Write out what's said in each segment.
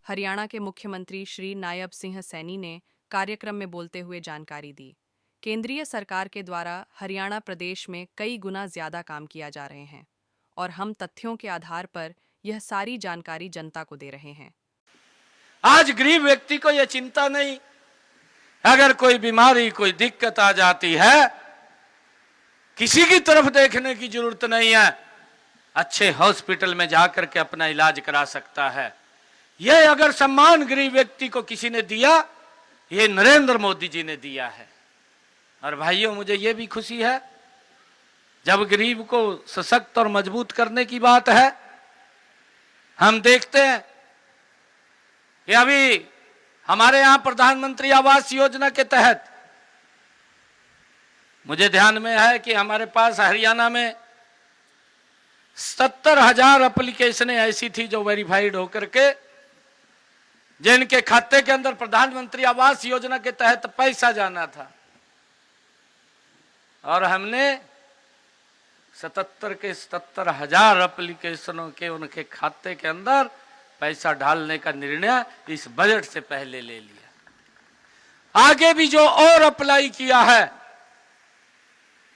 हरियाणा के मुख्यमंत्री श्री नायब सिंह सैनी ने कार्यक्रम में बोलते हुए जानकारी दी। केंद्रीय सरकार के द्वारा हरियाणा प्रदेश में कई गुना ज्यादा काम किया जा रहे हैं और हम तथ्यों के आधार पर यह सारी जानकारी जनता को दे रहे हैं। आज गरीब व्यक्ति को यह चिंता नहीं, अगर कोई बीमारी कोई दिक्कत आ जाती है किसी की तरफ देखने की जरूरत नहीं है, अच्छे हॉस्पिटल में जाकर के अपना इलाज करा सकता है। यह अगर सम्मान गरीब व्यक्ति को किसी ने दिया, ये नरेंद्र मोदी जी ने दिया है। और भाइयों, मुझे यह भी खुशी है, जब गरीब को सशक्त और मजबूत करने की बात है, हम देखते हैं कि अभी हमारे यहां प्रधानमंत्री आवास योजना के तहत मुझे ध्यान में है कि हमारे पास हरियाणा में 70,000 एप्लीकेशनें ऐसी थी जो वेरीफाइड होकर के जिनके खाते के अंदर प्रधानमंत्री आवास योजना के तहत पैसा जाना था, और हमने 77,000 एप्लीकेशनों के उनके खाते के अंदर पैसा डालने का निर्णय इस बजट से पहले ले लिया। आगे भी जो और अप्लाई किया है,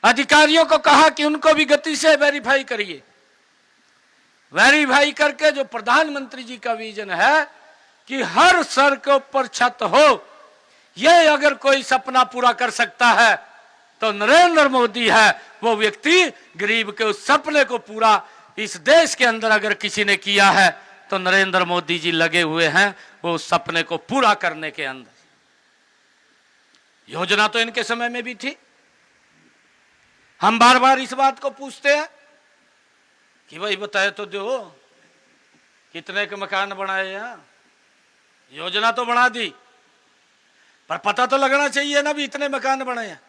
अधिकारियों को कहा कि उनको भी गति से वेरीफाई करिए। वेरीफाई करके जो प्रधानमंत्री जी का विजन है कि हर सर के ऊपर छत हो, यह अगर कोई सपना पूरा कर सकता है तो नरेंद्र मोदी है वो व्यक्ति। गरीब के उस सपने को पूरा इस देश के अंदर अगर किसी ने किया है तो नरेंद्र मोदी जी लगे हुए हैं वो उस सपने को पूरा करने के अंदर। योजना तो इनके समय में भी थी। हम बार बार इस बात को पूछते हैं कि भाई बताए तो दो, कितने के मकान बनाए यहां? योजना तो बना दी, पर पता तो लगना चाहिए ना भी इतने मकान बने हैं,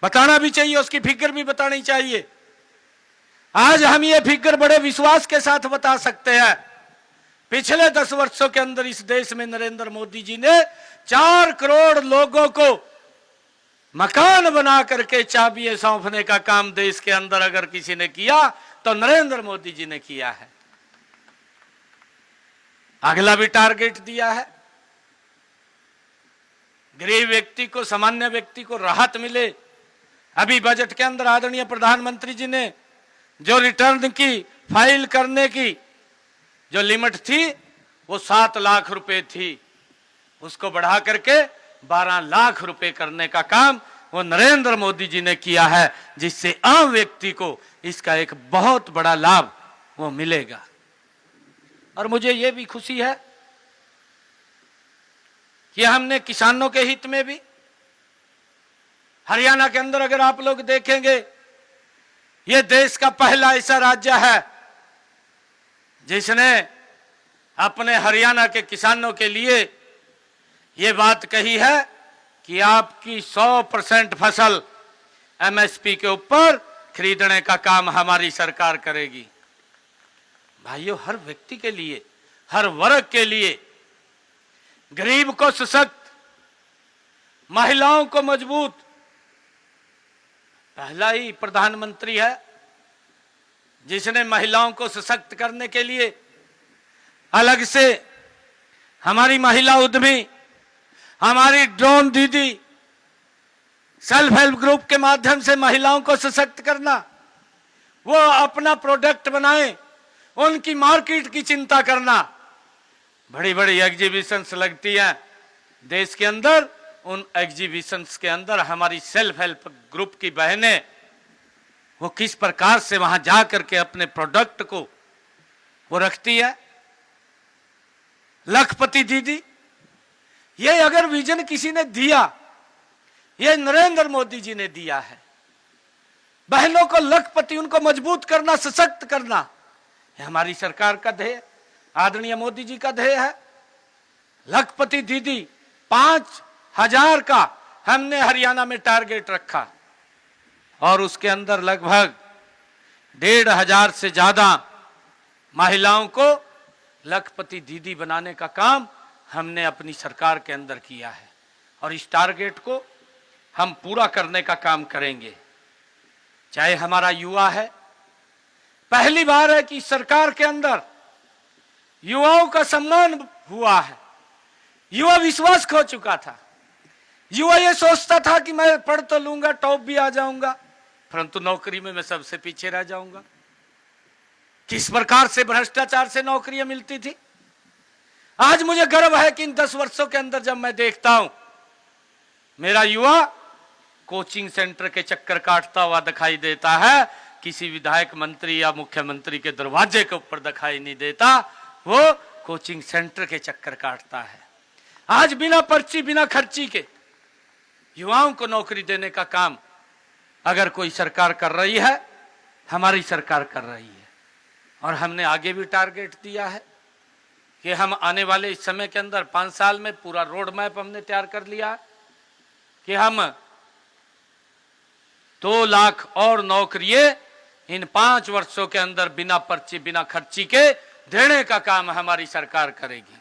बताना भी चाहिए, उसकी फिगर भी बतानी चाहिए। आज हम ये फिगर बड़े विश्वास के साथ बता सकते हैं, पिछले 10 वर्षों के अंदर इस देश में नरेंद्र मोदी जी ने 4 करोड़ लोगों को मकान बना करके चाबियां सौंपने का काम देश के अंदर अगर किसी ने किया तो नरेंद्र मोदी जी ने किया है। अगला भी टारगेट दिया है, गरीब व्यक्ति को, सामान्य व्यक्ति को राहत मिले। अभी बजट के अंदर आदरणीय प्रधानमंत्री जी ने जो रिटर्न की फाइल करने की जो लिमिट थी वो 7 लाख रुपए थी, उसको बढ़ा करके 12 लाख रुपए करने का काम वो नरेंद्र मोदी जी ने किया है, जिससे आम व्यक्ति को इसका एक बहुत बड़ा लाभ वो मिलेगा। और मुझे ये भी खुशी है कि हमने किसानों के हित में भी, हरियाणा के अंदर अगर आप लोग देखेंगे, ये देश का पहला ऐसा राज्य है जिसने अपने हरियाणा के किसानों के लिए ये बात कही है कि आपकी 100% फसल एमएसपी के ऊपर खरीदने का काम हमारी सरकार करेगी। भाइयों, हर व्यक्ति के लिए, हर वर्ग के लिए, गरीब को सशक्त, महिलाओं को मजबूत, पहला ही प्रधानमंत्री है जिसने महिलाओं को सशक्त करने के लिए अलग से हमारी महिला उद्यमी, हमारी ड्रोन दीदी, सेल्फ हेल्प ग्रुप के माध्यम से महिलाओं को सशक्त करना, वो अपना प्रोडक्ट बनाए, उनकी मार्केट की चिंता करना। बड़ी बड़ी एग्जीबिशंस लगती हैं देश के अंदर, उन एग्जीबिशंस के अंदर हमारी सेल्फ हेल्प ग्रुप की बहनें वो किस प्रकार से वहां जाकर के अपने प्रोडक्ट को वो रखती है। लखपति दीदी, ये अगर विजन किसी ने दिया, ये नरेंद्र मोदी जी ने दिया है। बहनों को लखपति, उनको मजबूत करना, सशक्त करना, ये हमारी सरकार का ध्येय, आदरणीय मोदी जी का ध्येय है। लखपति दीदी 5,000 का हमने हरियाणा में टारगेट रखा और उसके अंदर लगभग 1,500 से ज्यादा महिलाओं को लखपति दीदी बनाने का काम हमने अपनी सरकार के अंदर किया है और इस टारगेट को हम पूरा करने का काम करेंगे। चाहे हमारा युवा है, पहली बार है कि सरकार के अंदर युवाओं का सम्मान हुआ है। युवा विश्वास खो चुका था। युवा ये सोचता था कि मैं पढ़ तो लूंगा, टॉप भी आ जाऊंगा, परंतु नौकरी में मैं सबसे पीछे रह जाऊंगा। किस प्रकार से भ्रष्टाचार से नौकरियां मिलती थी। आज मुझे गर्व है कि इन 10 वर्षों के अंदर जब मैं देखता हूं, मेरा युवा कोचिंग सेंटर के चक्कर काटता हुआ दिखाई देता है, किसी विधायक, मंत्री या मुख्यमंत्री के दरवाजे के ऊपर दिखाई नहीं देता, वो कोचिंग सेंटर के चक्कर काटता है। आज बिना पर्ची, बिना खर्ची के युवाओं को नौकरी देने का काम अगर कोई सरकार कर रही है, हमारी सरकार कर रही है। और हमने आगे भी टारगेट दिया है कि हम आने वाले इस समय के अंदर 5 साल में पूरा रोड मैप हमने तैयार कर लिया है कि हम 2 लाख और नौकरियां इन 5 वर्षों के अंदर बिना पर्ची, बिना खर्ची के देने का काम हमारी सरकार करेगी।